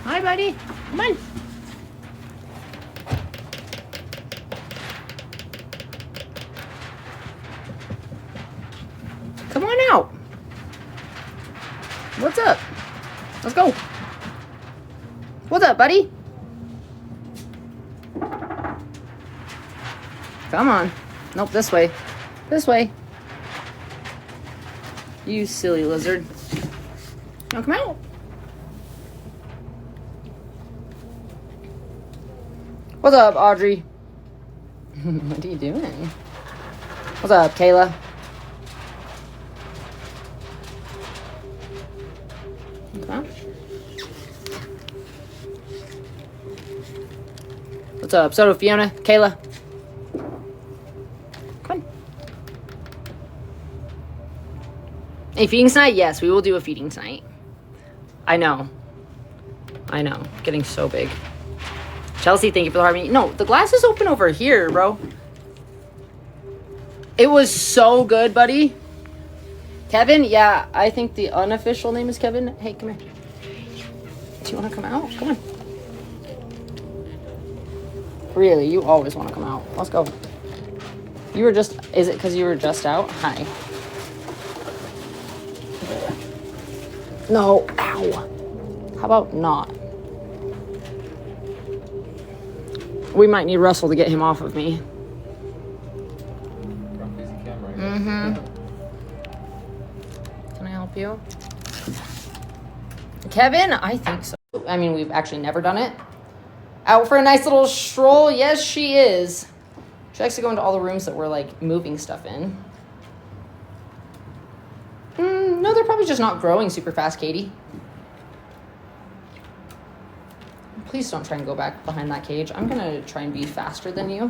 Hi, buddy. Come on. Come on out. What's up? Let's go. What's up, buddy? Come on. Nope, this way. This way. You silly lizard. Now come out. What's up, Audrey? What are you doing? What's up, Kayla? Okay. What's up? So, Fiona, Kayla. Come on. A feeding tonight? Yes, we will do a feeding tonight. I know. Getting so big. Chelsea, thank you for the heart meeting. No, the glass is open over here, bro. It was so good, buddy. Kevin? Yeah, I think the unofficial name is Kevin. Hey, come here. Do you want to come out? Come on. Really, you always want to come out. Let's go. You were just... Is it because you were just out? Hi. No. Ow. How about not? We might need Russell to get him off of me. Mm-hmm. Can I help you? Kevin? I think so. I mean, we've actually never done it. Out for a nice little stroll? Yes, she is. She likes to go into all the rooms that we're, like, moving stuff in. No, they're probably just not growing super fast, Katie. Please don't try and go back behind that cage. I'm going to try and be faster than you.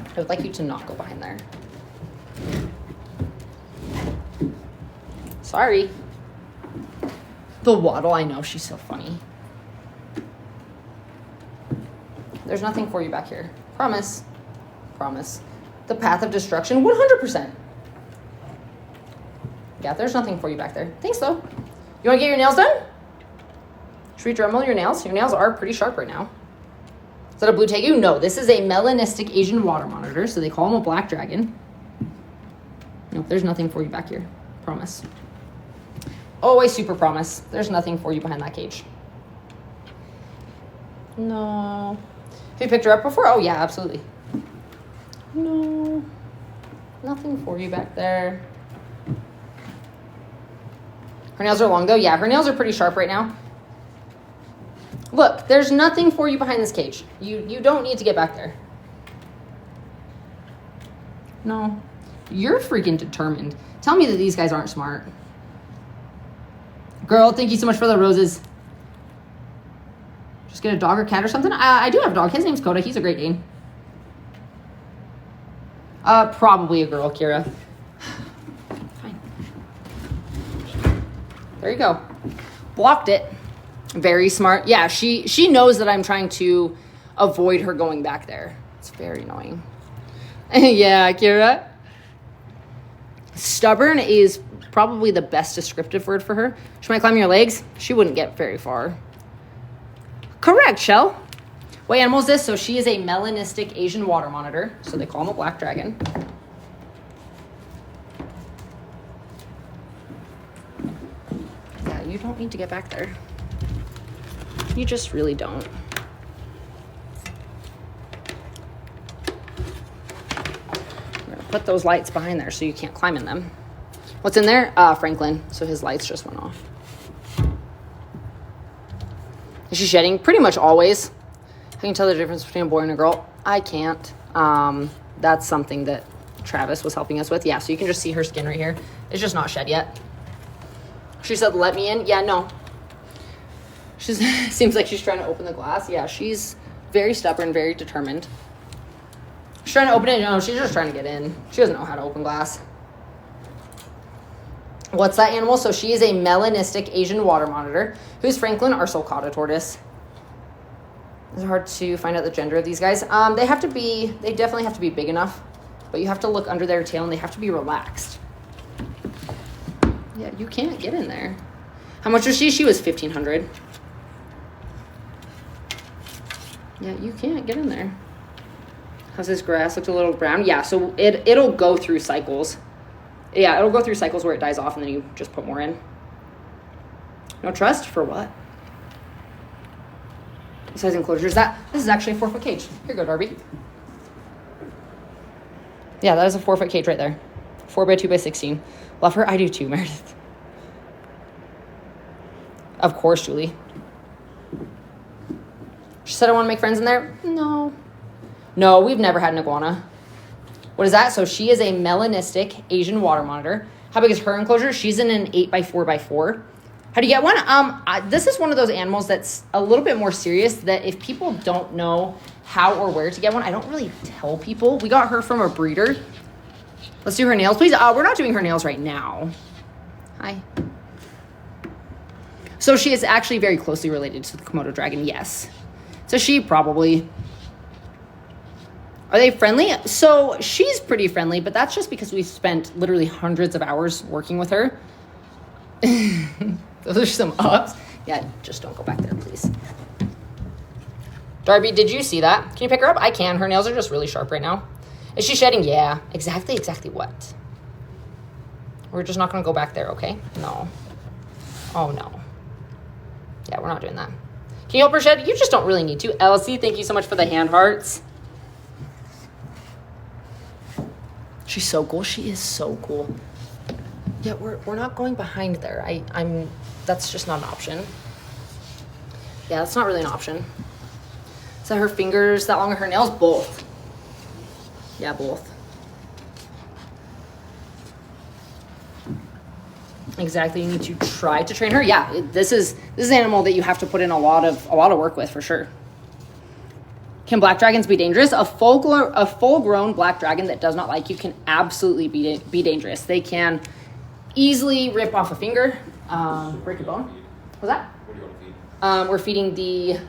I would like you to not go behind there. Sorry. The waddle, I know. She's so funny. There's nothing for you back here. Promise. Promise. The path of destruction, 100%. Yeah, there's nothing for you back there. Thanks, though. You want to get your nails done? Should we drum roll your nails? Your nails are pretty sharp right now. Is that a blue tegu? No, this is a melanistic Asian water monitor, so they call him a black dragon. Nope, there's nothing for you back here. Promise. Oh, I super promise. There's nothing for you behind that cage. No. Have you picked her up before? Oh, yeah, absolutely. No. Nothing for you back there. Her nails are long, though. Yeah, her nails are pretty sharp right now. Look, there's nothing for you behind this cage. You don't need to get back there. No. You're freaking determined. Tell me that these guys aren't smart. Girl, thank you so much for the roses. Just get a dog or cat or something? I do have a dog. His name's Coda. He's a Great Dane. Probably a girl, Kira. Fine. There you go. Blocked it. Very smart. Yeah, she knows that I'm trying to avoid her going back there. It's very annoying. Yeah, Kira. Stubborn is probably the best descriptive word for her. She might climb your legs. She wouldn't get very far. Correct, Shell. What animal is this? So she is a melanistic Asian water monitor. So they call him a black dragon. Yeah, you don't need to get back there. You just really don't. We're gonna put those lights behind there so you can't climb in them. What's in there? Franklin. So his lights just went off. Is she shedding? Pretty much always. I can tell the difference between a boy and a girl. I can't. That's something that Travis was helping us with. Yeah, so you can just see her skin right here. It's just not shed yet. She said, let me in. Yeah, no. She seems like she's trying to open the glass. Yeah, she's very stubborn, very determined. She's trying to open it. No, she's just trying to get in. She doesn't know how to open glass. What's that animal? So she is a melanistic Asian water monitor. Who's Franklin? Our sulcata tortoise. It's hard to find out the gender of these guys. They definitely have to be big enough, but you have to look under their tail and they have to be relaxed. Yeah, you can't get in there. How much was she? She was $1,500. Yeah, you can't get in there. How's this grass? Looks a little brown. Yeah, so it'll go through cycles. Yeah, it'll go through cycles where it dies off and then you just put more in. No trust? For what? Size enclosures. This is actually a 4-foot cage. Here you go, Darby. Yeah, that is a 4-foot cage right there. 4x2x16. Love her. I do too, Meredith. Of course, Julie. She said I want to make friends in there. No. No, we've never had an iguana. What is that? So she is a melanistic Asian water monitor. How big is her enclosure? She's in an 8x4x4. How do you get one? This is one of those animals that's a little bit more serious that if people don't know how or where to get one, I don't really tell people. We got her from a breeder. Let's do her nails, please. We're not doing her nails right now. Hi. So she is actually very closely related to the Komodo dragon, yes. So she probably... Are they friendly? So she's pretty friendly, but that's just because we've spent literally hundreds of hours working with her. Those are some ups. Yeah, just don't go back there, please. Darby, did you see that? Can you pick her up? I can. Her nails are just really sharp right now. Is she shedding? Yeah. Exactly what? We're just not going to go back there, okay? No. Oh, no. Yeah, we're not doing that. Can you help her shed? You just don't really need to. Elsie, thank you so much for the hand hearts. She's so cool. She is so cool. Yeah, we're not going behind there. That's just not an option. Yeah, that's not really an option. Is that her fingers that long or her nails? Both. Yeah, both. Exactly. You need to try to train her. Yeah, this is an animal that you have to put in a lot of work with for sure. Can black dragons be dangerous? A full-grown black dragon that does not like you can absolutely be dangerous. They can easily rip off a finger, break a bone. What's that? What do you want to feed? We're feeding the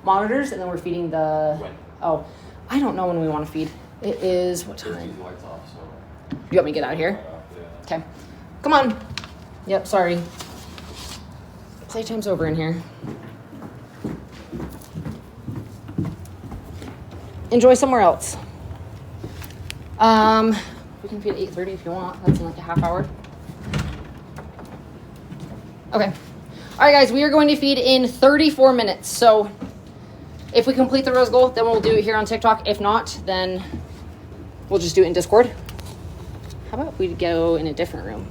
monitors, and then we're feeding the... When? Oh, I don't know when we want to feed. It is... What time? These lights off, so... You want me to get out of here? Yeah. Okay. Come on. Yep, sorry. Playtime's over in here. Enjoy somewhere else. We can feed at 8:30 if you want. That's in like a half hour. Okay. All right, guys, we are going to feed in 34 minutes. So if we complete the rose goal, then we'll do it here on TikTok. If not, then we'll just do it in Discord. How about we go in a different room?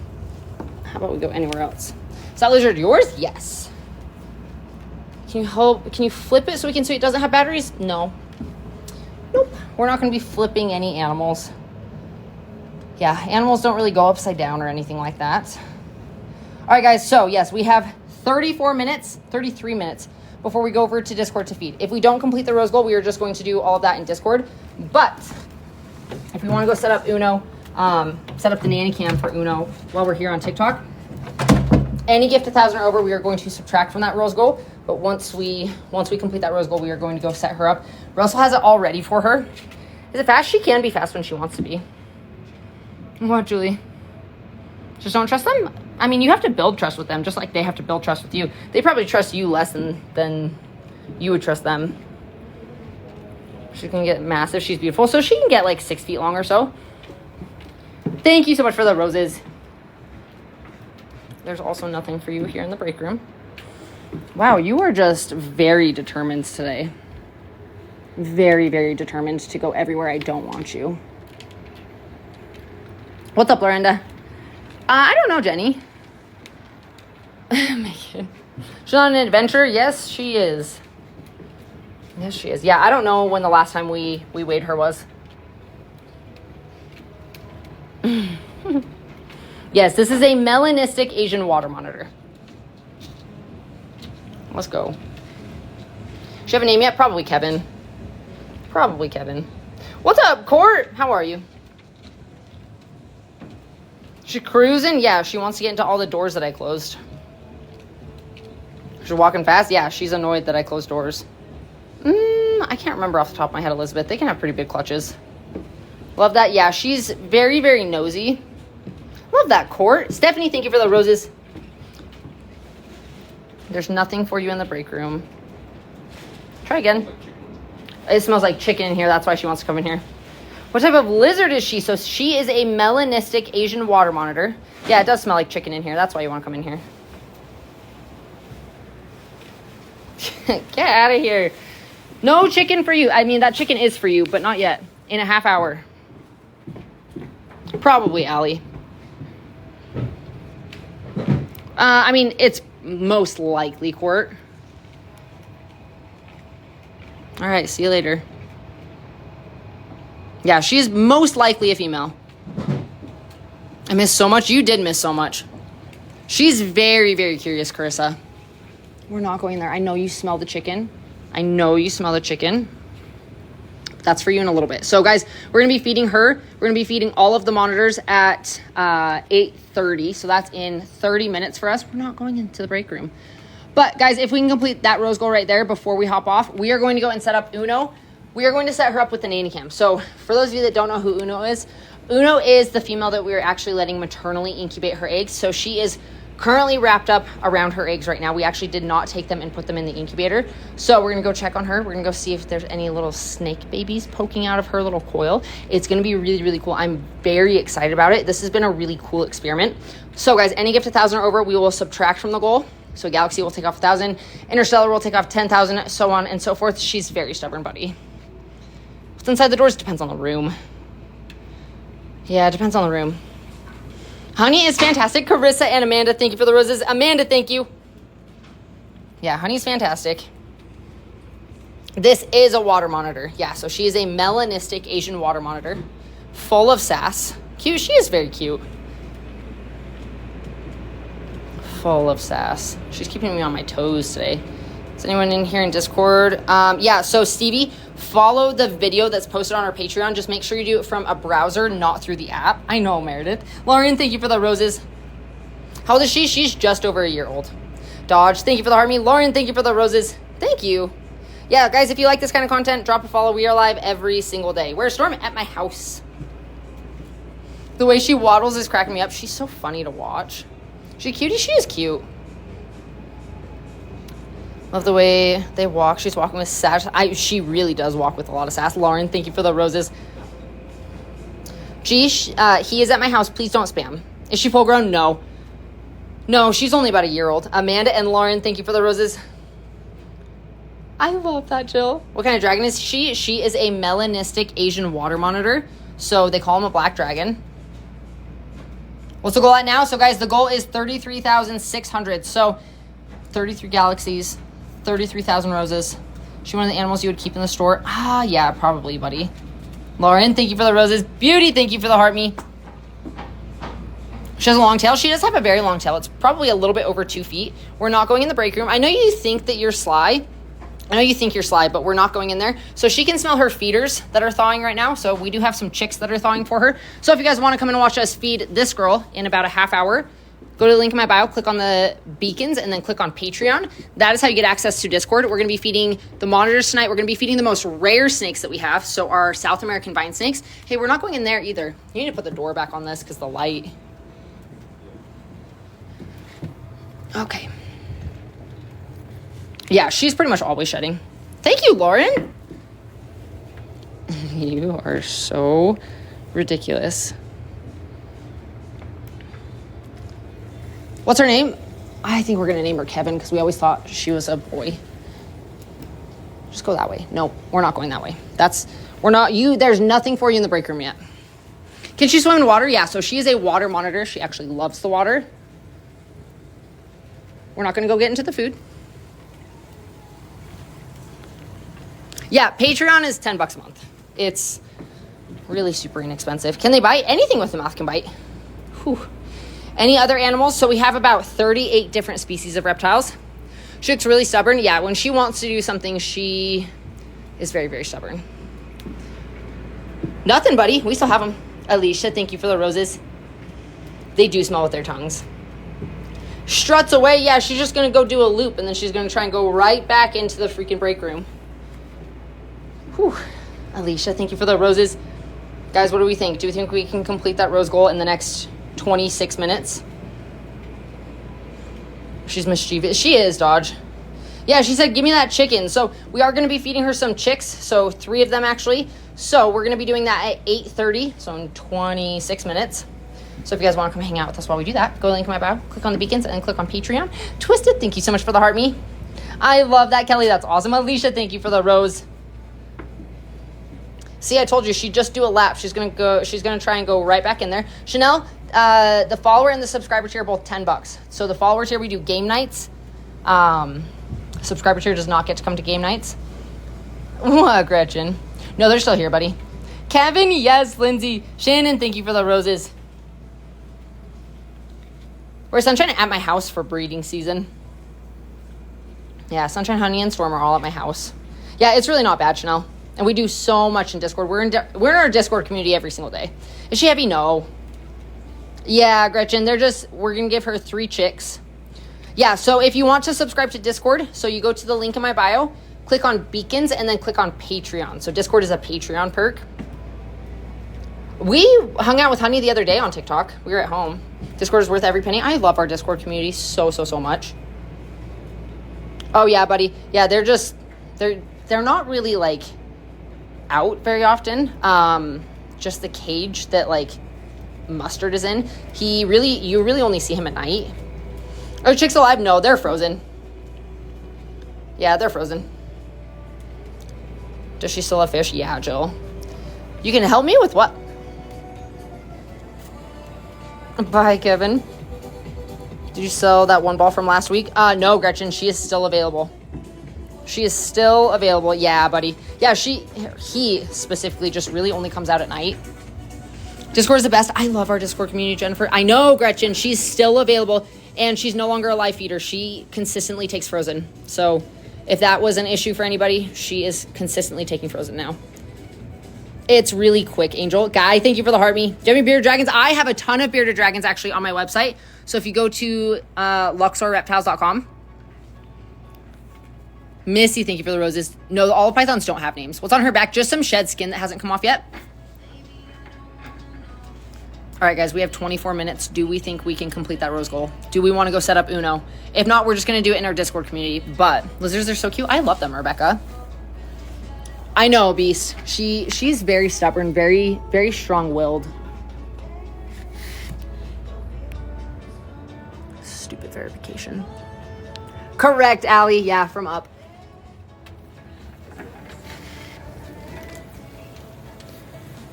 How about we go anywhere else? Is that lizard yours? Yes. Can you flip it so we can see it doesn't have batteries? No. Nope. We're not going to be flipping any animals. Yeah, animals don't really go upside down or anything like that. All right, guys. So, yes, we have 33 minutes before we go over to Discord to feed. If we don't complete the rose goal, we are just going to do all of that in Discord. But if we want to go set up Uno, set up the nanny cam for Uno while we're here on TikTok, any gift 1,000 or over, we are going to subtract from that rose goal. But once we complete that rose goal, we are going to go set her up. Russell has it all ready for her. Is it fast? She can be fast when she wants to be. What, Julie? Just don't trust them? I mean, you have to build trust with them, just like they have to build trust with you. They probably trust you less than you would trust them. She can get massive. She's beautiful. So she can get like 6 feet long or so. Thank you so much for the roses. There's also nothing for you here in the break room. Wow, you are just very determined today. Very, very determined to go everywhere I don't want you. What's up, Lorinda? I don't know, Jenny. She's on an adventure? Yes, she is. Yes, she is. Yeah, I don't know when the last time we weighed her was. Yes, this is a melanistic Asian water monitor. Let's go. Does she have a name yet? Probably Kevin. Probably Kevin. What's up, Court? How are you? She cruising? Yeah, she wants to get into all the doors that I closed. She's walking fast? Yeah, she's annoyed that I closed doors. I can't remember off the top of my head, Elizabeth. They can have pretty big clutches. Love that. Yeah, she's very, very nosy. Love that, Court. Stephanie, thank you for the roses. There's nothing for you in the break room. Try again. It smells like chicken in here. That's why she wants to come in here. What type of lizard is she? So she is a melanistic Asian water monitor. Yeah, it does smell like chicken in here. That's why you want to come in here. Get out of here. No chicken for you. I mean, that chicken is for you, but not yet. In a half hour. Probably, Allie. I mean, it's most likely Court. All right, see you later. Yeah, she's most likely a female. I missed so much. You did miss so much. She's very, very curious, Carissa. We're not going there. I know you smell the chicken. I know you smell the chicken. That's for you in a little bit. So, guys, we're going to be feeding her. We're going to be feeding all of the monitors at 8:30. So that's in 30 minutes for us. We're not going into the break room. But, guys, if we can complete that rose goal right there before we hop off, we are going to go and set up Uno. We are going to set her up with the nanny cam. So, for those of you that don't know who Uno is the female that we are actually letting maternally incubate her eggs. So, she is currently wrapped up around her eggs right now. We actually did not take them and put them in the incubator. So we're going to go check on her. We're going to go see if there's any little snake babies poking out of her little coil. It's going to be really, really cool. I'm very excited about it. This has been a really cool experiment. So guys, any gift 1,000 or over, we will subtract from the goal. So Galaxy will take off 1,000. Interstellar will take off 10,000, so on and so forth. She's very stubborn, buddy. What's inside the doors depends on the room. Yeah, it depends on the room. Honey is fantastic. Carissa and Amanda, thank you for the roses. Amanda, thank you. Yeah, Honey's fantastic. This is a water monitor. Yeah, so she is a melanistic Asian water monitor. Full of sass. Cute. She is very cute. Full of sass. She's keeping me on my toes today. Is anyone in here in Discord? Yeah, so Stevie, follow the video that's posted on our Patreon. Just make sure you do it from a browser, not through the app. I know, Meredith. Lauren, thank you for the roses. How old is she? She's just over a year old. Dodge, thank you for the heart me. Lauren, thank you for the roses. Thank you. Yeah, guys, if you like this kind of content, drop a follow. We are live every single day. Where's Storm? At my house. The way she waddles is cracking me up. She's so funny to watch. She cutie? She is cute. Love the way they walk. She's walking with sass. She really does walk with a lot of sass. Lauren, thank you for the roses. Gee, he is at my house. Please don't spam. Is she full grown? No. No, she's only about a year old. Amanda and Lauren, thank you for the roses. I love that, Jill. What kind of dragon is she? She is a melanistic Asian water monitor. So they call him a black dragon. What's the goal at now? So, guys, the goal is 33,600. So 33 galaxies. 33,000 roses. She one of the animals you would keep in the store? Ah, yeah, probably, buddy. Lauren, thank you for the roses. Beauty, thank you for the heart me. She has a long tail. She does have a very long tail. It's probably a little bit over 2 feet. We're not going in the break room. I know you think that you're sly. But we're not going in there. So she can smell her feeders that are thawing right now. So we do have some chicks that are thawing for her. So if you guys want to come in and watch us feed this girl in about a half hour, go to the link in my bio, click on the beacons, and then click on Patreon. That is how you get access to Discord. We're going to be feeding the monitors tonight. We're going to be feeding the most rare snakes that we have, so our South American vine snakes. Hey, we're not going in there either. You need to put the door back on this because the light. Okay. Yeah, she's pretty much always shedding. Thank you, Lauren. You are so ridiculous. What's her name? I think we're going to name her Kevin because we always thought she was a boy. Just go that way. No, we're not going that way. There's nothing for you in the break room yet. Can she swim in water? Yeah, so she is a water monitor. She actually loves the water. We're not going to go get into the food. Yeah, Patreon is $10 a month. It's really super inexpensive. Can they bite? Anything with a mouth can bite. Whew. Any other animals? So we have about 38 different species of reptiles. She looks really stubborn. Yeah, when she wants to do something, she is very, very stubborn. Nothing, buddy. We still have them. Alicia, thank you for the roses. They do smell with their tongues. Struts away. Yeah, she's just going to go do a loop, and then she's going to try and go right back into the freaking break room. Whew. Alicia, thank you for the roses. Guys, what do we think? Do we think we can complete that rose goal in the next 26 minutes? She's mischievous. She is, Dodge. Yeah, she said, give me that chicken. So we are going to be feeding her some chicks. So 3 of them actually. So we're going to be doing that at 8:30. So in 26 minutes. So if you guys want to come hang out with us while we do that, go to the link in my bio, click on the beacons, and then click on Patreon. Twisted, thank you so much for the heart me. I love that, Kelly. That's awesome. Alicia, thank you for the rose. See, I told you she'd just do a lap. She's gonna try and go right back in there. Chanel, the follower and the subscriber tier are both $10. So the follower tier, we do game nights. Subscriber tier does not get to come to game nights. What, Gretchen? No, they're still here, buddy. Kevin, yes. Lindsay, Shannon, thank you for the roses. We're Sunshine at my house for breeding season. Yeah, Sunshine, Honey, and Storm are all at my house. Yeah, it's really not bad, Chanel. And we do so much in Discord. We're in our Discord community every single day. Is she heavy? No. Yeah, Gretchen, we're going to give her 3 chicks. Yeah, so if you want to subscribe to Discord, so you go to the link in my bio, click on Beacons, and then click on Patreon. So Discord is a Patreon perk. We hung out with Honey the other day on TikTok. We were at home. Discord is worth every penny. I love our Discord community so much. Oh, yeah, buddy. Yeah, they're not really, like, out very often. Just the cage that, like, Mustard is in. You really only see him at night. Are chicks alive? No, they're frozen. Yeah, they're frozen. Does she still have fish? Yeah, Jill. You can help me with what? Bye, Kevin. Did you sell that 1 ball from last week? No, Gretchen. She is still available. She is still available. Yeah, buddy. Yeah, he specifically just really only comes out at night. Discord is the best. I love our Discord community, Jennifer. I know, Gretchen. She's still available, and she's no longer a live feeder. She consistently takes frozen. So if that was an issue for anybody, she is consistently taking frozen now. It's really quick, Angel. Guy, thank you for the heart me. Do you have any bearded dragons? I have a ton of bearded dragons actually on my website. So if you go to luxorreptiles.com. Missy, thank you for the roses. No, all pythons don't have names. What's on her back? Just some shed skin that hasn't come off yet. All right, guys, we have 24 minutes. Do we think we can complete that rose goal? Do we want to go set up Uno? If not, we're just going to do it in our Discord community. But lizards are so cute. I love them, Rebecca. I know, Beast. She's very stubborn, very, very strong-willed. Stupid verification. Correct, Allie. Yeah, from up.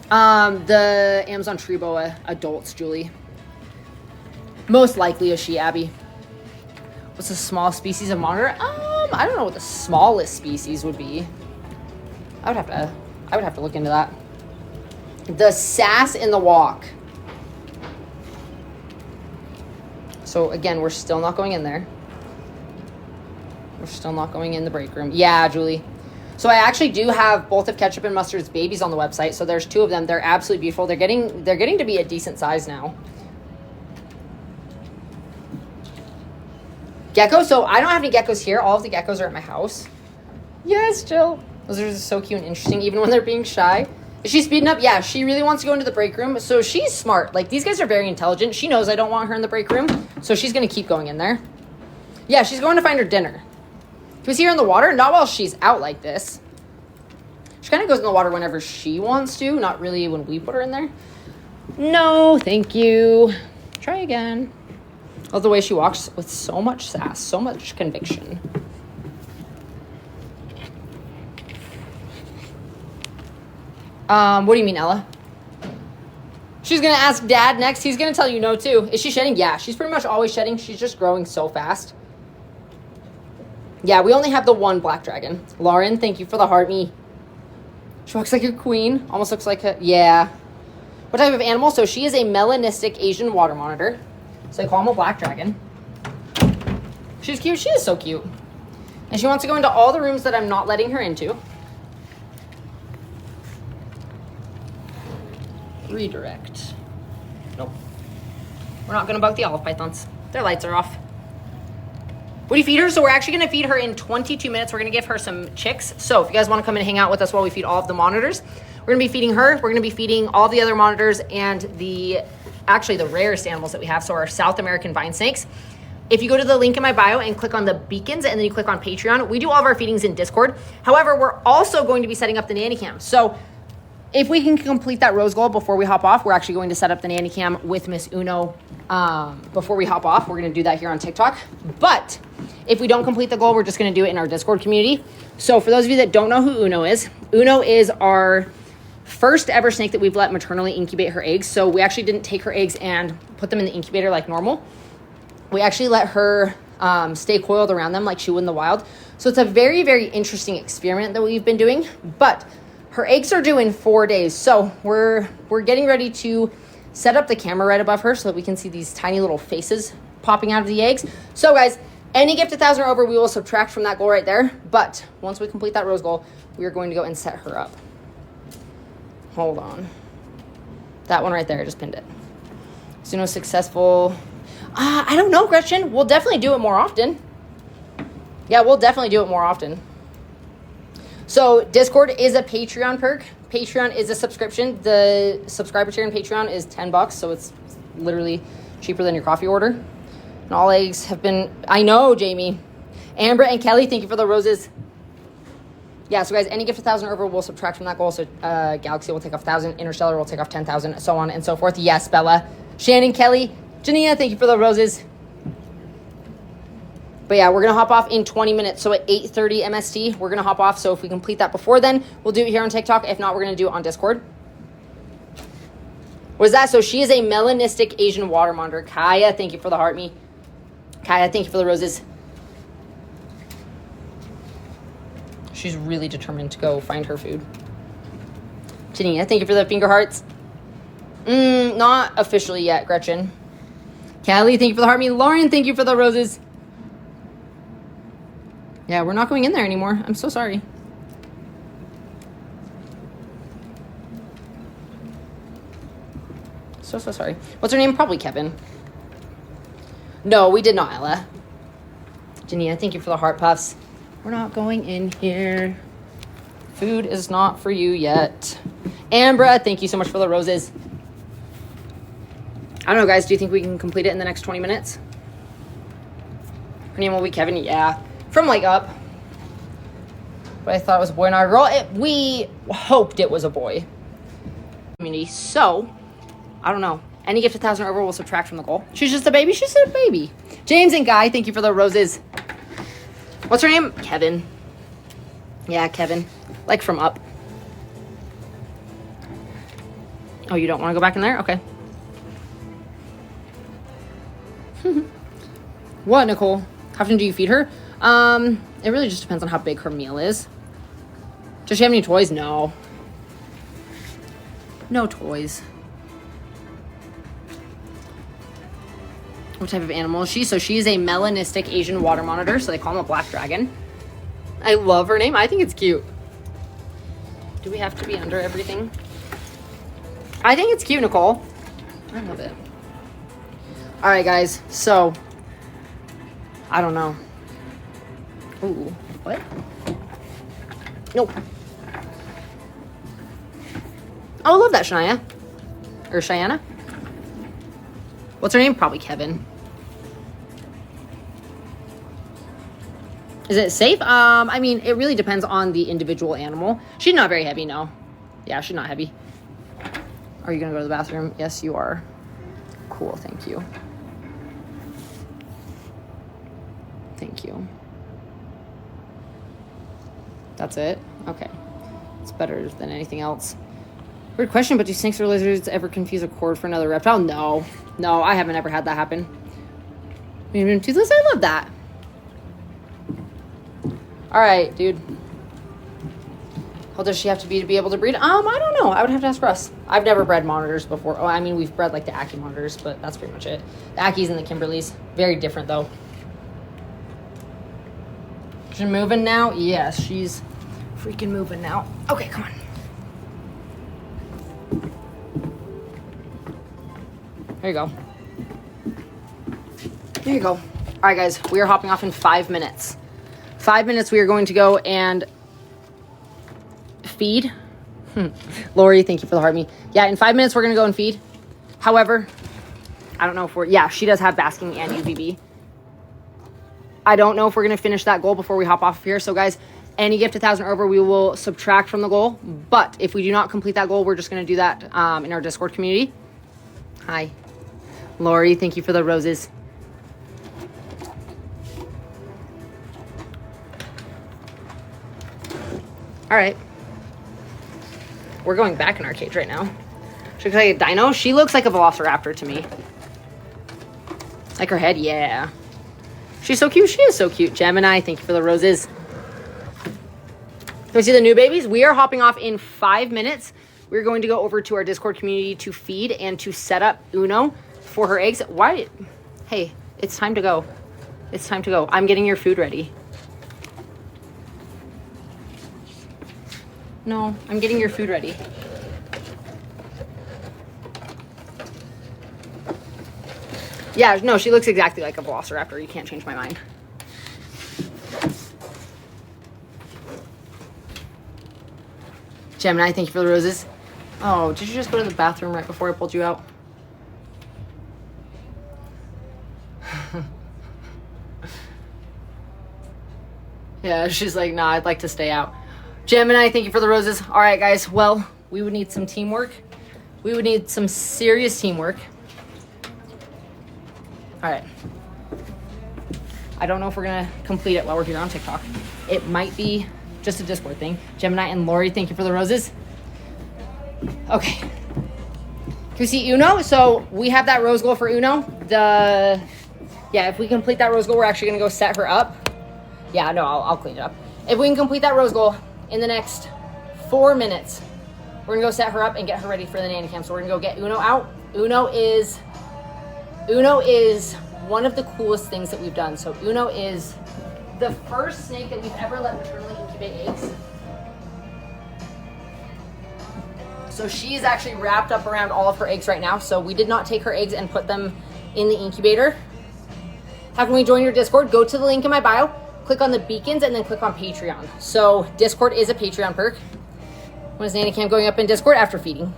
The Amazon tree boa adults, Julie. Most likely is she, Abby. What's the smallest species of monitor? I don't know what the smallest species would be. I would have to look into that. The sass in the walk. So again, we're still not going in there. We're still not going in the break room. Yeah, Julie. So I actually do have both of Ketchup and Mustard's babies on the website. So there's 2 of them. They're absolutely beautiful. They're getting to be a decent size now. Gecko. So I don't have any geckos here. All of the geckos are at my house. Yes, Jill. Those are so cute and interesting, even when they're being shy. Is she speeding up? Yeah, she really wants to go into the break room. So she's smart. Like, these guys are very intelligent. She knows I don't want her in the break room. So she's going to keep going in there. Yeah, she's going to find her dinner. Can we see her in the water? Not while she's out like this. She kind of goes in the water whenever she wants to. Not really when we put her in there. No, thank you. Try again. Love the way she walks with so much sass, so much conviction. What do you mean, Ella? She's going to ask Dad next. He's going to tell you no, too. Is she shedding? Yeah, she's pretty much always shedding. She's just growing so fast. Yeah, we only have the 1 black dragon. Lauren, thank you for the heart me. She walks like a queen. Almost looks like a... Yeah. What type of animal? So she is a melanistic Asian water monitor. So they call him a black dragon. She's cute. She is so cute. And she wants to go into all the rooms that I'm not letting her into. Redirect. Nope. We're not going to bug the olive pythons. Their lights are off. What do you feed her? So we're actually going to feed her in 22 minutes. We're going to give her some chicks. So if you guys want to come and hang out with us while we feed all of the monitors, we're going to be feeding her. We're going to be feeding all the other monitors and the rarest animals that we have. So our South American vine snakes. if you go to the link in my bio and click on the beacons and then you click on Patreon, we do all of our feedings in Discord. However, we're also going to be setting up the nanny cam. So if we can complete that rose goal before we hop off, we're actually going to set up the nanny cam with Miss Uno before we hop off. We're going to do that here on TikTok. But if we don't complete the goal, we're just going to do it in our Discord community. So for those of you that don't know who Uno is our first ever snake that we've let maternally incubate her eggs. So we actually didn't take her eggs and put them in the incubator like normal. We actually let her stay coiled around them like she would in the wild. So it's a very, very interesting experiment that we've been doing. But her eggs are due in 4 days. So we're getting ready to set up the camera right above her so that we can see these tiny little faces popping out of the eggs. So guys, any gift 1,000 or over, we will subtract from that goal right there. But once we complete that rose goal, we are going to go and set her up. Hold on. That one right there, I just pinned it. Suno successful. I don't know, Gretchen. We'll definitely do it more often. Yeah, we'll definitely do it more often. So Discord is a Patreon perk. Patreon is a subscription. The subscriber tier in Patreon is $10, so it's literally cheaper than your coffee order. And all eggs have been, I know, Jamie. Amber and Kelly, thank you for the roses. Yeah, so guys, any gift 1,000 or over will subtract from that goal. So Galaxy will take off 1,000, Interstellar will take off 10,000, so on and so forth. Yes, Bella. Shannon, Kelly, Janina, thank you for the roses. But yeah, we're going to hop off in 20 minutes. So at 8:30 MST, we're going to hop off. So if we complete that before then, we'll do it here on TikTok. If not, we're going to do it on Discord. What is that? So she is a melanistic Asian water monitor. Kaya, thank you for the heart me. Kaya, thank you for the roses. She's really determined to go find her food. Janina, thank you for the finger hearts. Not officially yet, Gretchen. Callie, thank you for the heart me. Lauren, thank you for the roses. Yeah, we're not going in there anymore. I'm so sorry. So sorry. What's her name? Probably Kevin. No, we did not, Ella. Janina, thank you for the heart puffs. We're not going in here. Food is not for you yet. Ambra, thank you so much for the roses. I don't know, guys. Do you think we can complete it in the next 20 minutes? Her name will be Kevin. Yeah. From like up. But I thought it was a boy, not a girl. We hoped it was a boy. Community. So, I don't know. Any gift 1,000 or over will subtract from the goal. She's just a baby. She's a baby. James and Guy, thank you for the roses. What's her name? Kevin. Yeah, Kevin. Like from up. Oh, you don't want to go back in there? Okay. What, Nicole? How often do you feed her? It really just depends on how big her meal is. Does she have any toys? No. No toys. What type of animal is she? So she's a melanistic Asian water monitor, so they call him a black dragon. I love her name. I think it's cute. Do we have to be under everything? I think it's cute, Nicole. I love it. All right, guys. So, I don't know. Ooh, what? Nope. Oh, I love that, Shania. Or Cheyenne. What's her name? Probably Kevin. Is it safe? I mean, it really depends on the individual animal. She's not very heavy, no. Yeah, she's not heavy. Are you gonna go to the bathroom? Yes, you are. Cool, thank you. Thank you. That's it? Okay. It's better than anything else. Weird question, but do snakes or lizards ever confuse a cord for another reptile? No. No, I haven't ever had that happen. Toothless, I love that. All right, dude. How does she have to be able to breed? I don't know. I would have to ask Russ. I've never bred monitors before. Oh, I mean, we've bred like the Aki monitors, but that's pretty much it. The Akis and the Kimberleys. Very different, though. She's moving now? Yes, she's freaking moving now. Okay, come on. There you go. There you go. All right, guys. We are hopping off in 5 minutes. 5 minutes, we are going to go and feed. Lori, thank you for the heart me. Yeah, in 5 minutes, we're going to go and feed. However, I don't know if we're... Yeah, she does have basking and UVB. I don't know if we're going to finish that goal before we hop off of here. So guys, any gift 1,000 or over, we will subtract from the goal. But if we do not complete that goal, we're just going to do that in our Discord community. Hi. Lori, thank you for the roses. All right. We're going back in our cage right now. She looks like a dino. She looks like a velociraptor to me. Like her head, yeah. She's so cute. She is so cute. Gemini, thank you for the roses. Can we see the new babies? We are hopping off in 5 minutes. We're going to go over to our Discord community to feed and to set up Uno for her eggs. Why? Hey, it's time to go. It's time to go. I'm getting your food ready. No, I'm getting your food ready. Yeah, no, she looks exactly like a velociraptor. You can't change my mind. Gemini, thank you for the roses. Oh, did you just go to the bathroom right before I pulled you out? Yeah, she's like, nah, I'd like to stay out. Gemini, thank you for the roses. All right, guys. Well, we would need some teamwork. We would need some serious teamwork. All right. I don't know if we're going to complete it while we're here on TikTok. It might be just a Discord thing. Gemini and Lori, thank you for the roses. Okay. Can we see Uno? So we have that rose goal for Uno. Yeah, if we complete that rose goal, we're actually going to go set her up. Yeah, no, I'll clean it up. If we can complete that rose goal in the next 4 minutes, we're going to go set her up and get her ready for the nanny cam. So we're going to go get Uno out. Uno is one of the coolest things that we've done. So Uno is the first snake that we've ever let maternally incubate eggs. So she is actually wrapped up around all of her eggs right now. So we did not take her eggs and put them in the incubator. How can we join your Discord? Go to the link in my bio, click on the beacons, and then click on Patreon. So Discord is a Patreon perk. When is nanny cam going up in Discord? After feeding.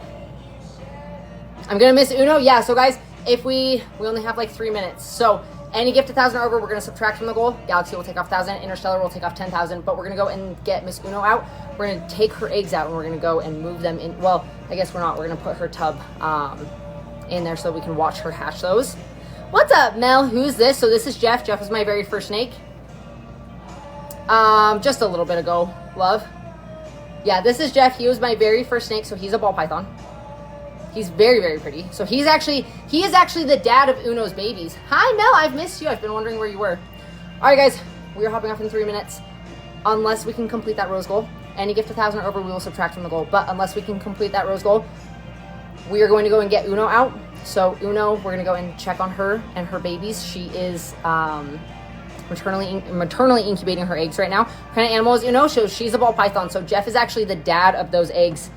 I'm gonna miss Uno. Yeah, so guys, if we only have like 3 minutes. So any gift 1,000 or over, we're gonna subtract from the goal. Galaxy will take off 1,000, Interstellar will take off 10,000, but we're gonna go and get Miss Uno out. We're gonna take her eggs out and we're gonna go and move them in. Well, I guess we're not. We're gonna put her tub in there so we can watch her hatch those. What's up, Mel? Who's this? So this is Jeff. Jeff was my very first snake. Just a little bit ago, love. Yeah, this is Jeff. He was my very first snake, so he's a ball python. He's very, very pretty. So he is actually the dad of Uno's babies. Hi, Mel. I've missed you. I've been wondering where you were. All right, guys. We are hopping off in 3 minutes. Unless we can complete that rose goal. Any gift 1,000 or over, we will subtract from the goal. But unless we can complete that rose goal, we are going to go and get Uno out. So Uno, we're going to go and check on her and her babies. She is maternally incubating her eggs right now. What kind of animal is Uno? So she's a ball python. So Jeff is actually the dad of those eggs.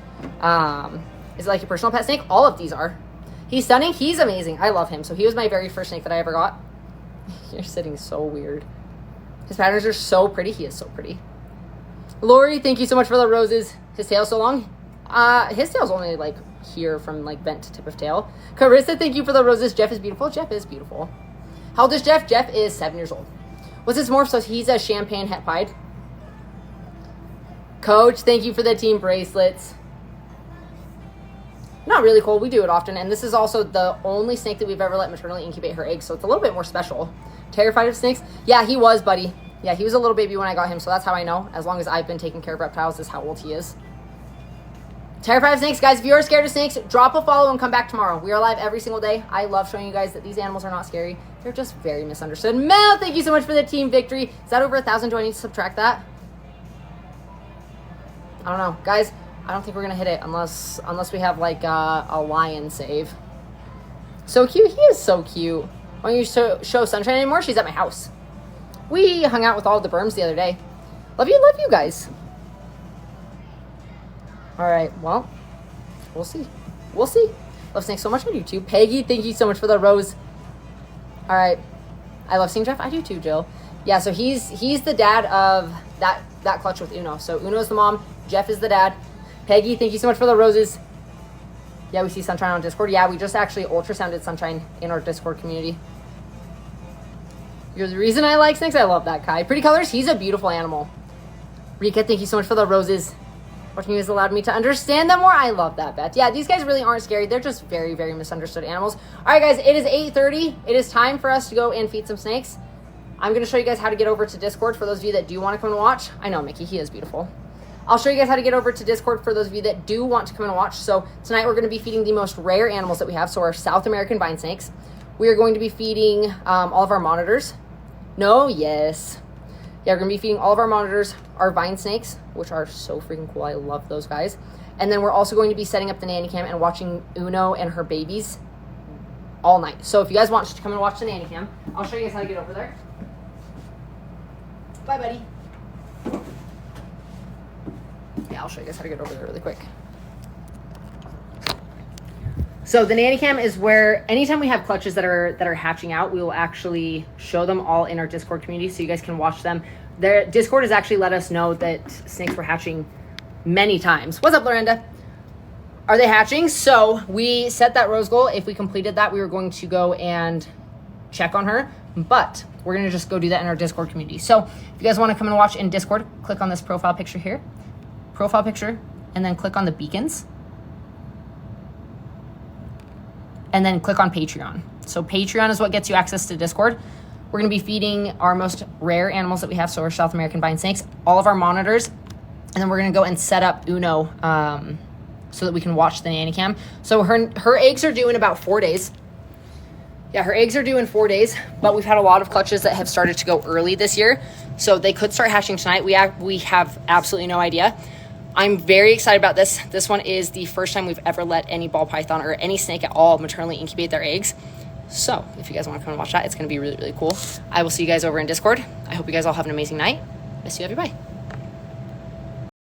Is it like your personal pet snake? All of these are. He's stunning. He's amazing. I love him. So he was my very first snake that I ever got. You're sitting so weird. His patterns are so pretty. He is so pretty. Lori, thank you so much for the roses. His tail's so long. His tail's only like here from like vent to tip of tail. Carissa, thank you for the roses. Jeff is beautiful. Jeff is beautiful. How old is Jeff? Jeff is 7 years old. What's his morph? So he's a champagne het pied. Coach, thank you for the team bracelets. Not really cool. We do it often. And this is also the only snake that we've ever let maternally incubate her eggs. So it's a little bit more special. Terrified of snakes? Yeah, he was, buddy. Yeah, he was a little baby when I got him. So that's how I know. As long as I've been taking care of reptiles, is how old he is. Terrified of snakes. Guys, if you are scared of snakes, drop a follow and come back tomorrow. We are live every single day. I love showing you guys that these animals are not scary. They're just very misunderstood. Mel, thank you so much for the team victory. Is that over 1,000? Do I need to subtract that? I don't know. Guys, I don't think we're going to hit it unless we have like a lion save. So cute. He is so cute. Why don't you show Sunshine anymore? She's at my house. We hung out with all the berms the other day. Love you guys. All right, well, we'll see. We'll see. Love snakes so much. I do too. Peggy, thank you so much for the rose. All right. I love seeing Jeff. I do too, Jill. Yeah, so he's the dad of that clutch with Uno. So Uno's the mom. Jeff is the dad. Peggy, thank you so much for the roses. Yeah, we see Sunshine on Discord. Yeah, we just actually ultrasounded Sunshine in our Discord community. You're the reason I like snakes. I love that, Kai. Pretty colors. He's a beautiful animal. Rika, thank you so much for the roses. Watching you has allowed me to understand them more. I love that, Beth. Yeah, these guys really aren't scary. They're just very, very misunderstood animals. All right, guys, it is 8:30. It is time for us to go and feed some snakes. I'm going to show you guys how to get over to Discord for those of you that do want to come and watch. I know, Mickey, he is beautiful. I'll show you guys how to get over to Discord for those of you that do want to come and watch. So tonight we're going to be feeding the most rare animals that we have, so our South American vine snakes. We are going to be feeding all of our monitors. No, yes. Yeah, we're going to be feeding all of our monitors, our vine snakes, which are so freaking cool. I love those guys. And then we're also going to be setting up the nanny cam and watching Uno and her babies all night. So if you guys want to come and watch the nanny cam, I'll show you guys how to get over there. Bye, buddy. Yeah, I'll show you guys how to get over there really quick. So the nanny cam is where anytime we have clutches that are hatching out, we will actually show them all in our Discord community so you guys can watch them. Their Discord has actually let us know that snakes were hatching many times. What's up, Lorenda? Are they hatching? So we set that rose goal. If we completed that, we were going to go and check on her, but we're going to just go do that in our Discord community. So if you guys want to come and watch in Discord, click on this profile picture here, and then click on the beacons. And then click on Patreon. So Patreon is what gets you access to Discord. We're going to be feeding our most rare animals that we have, so our South American vine snakes, all of our monitors, and then we're going to go and set up Uno so that we can watch the nanny cam. So her eggs are due in about 4 days. Yeah, her eggs are due in 4 days, but we've had a lot of clutches that have started to go early this year, so they could start hatching tonight. We have absolutely no idea. I'm very excited about this. This one is the first time we've ever let any ball python or any snake at all maternally incubate their eggs. So if you guys want to come and watch that, it's going to be really, really cool. I will see you guys over in Discord. I hope you guys all have an amazing night. Miss you, everybody.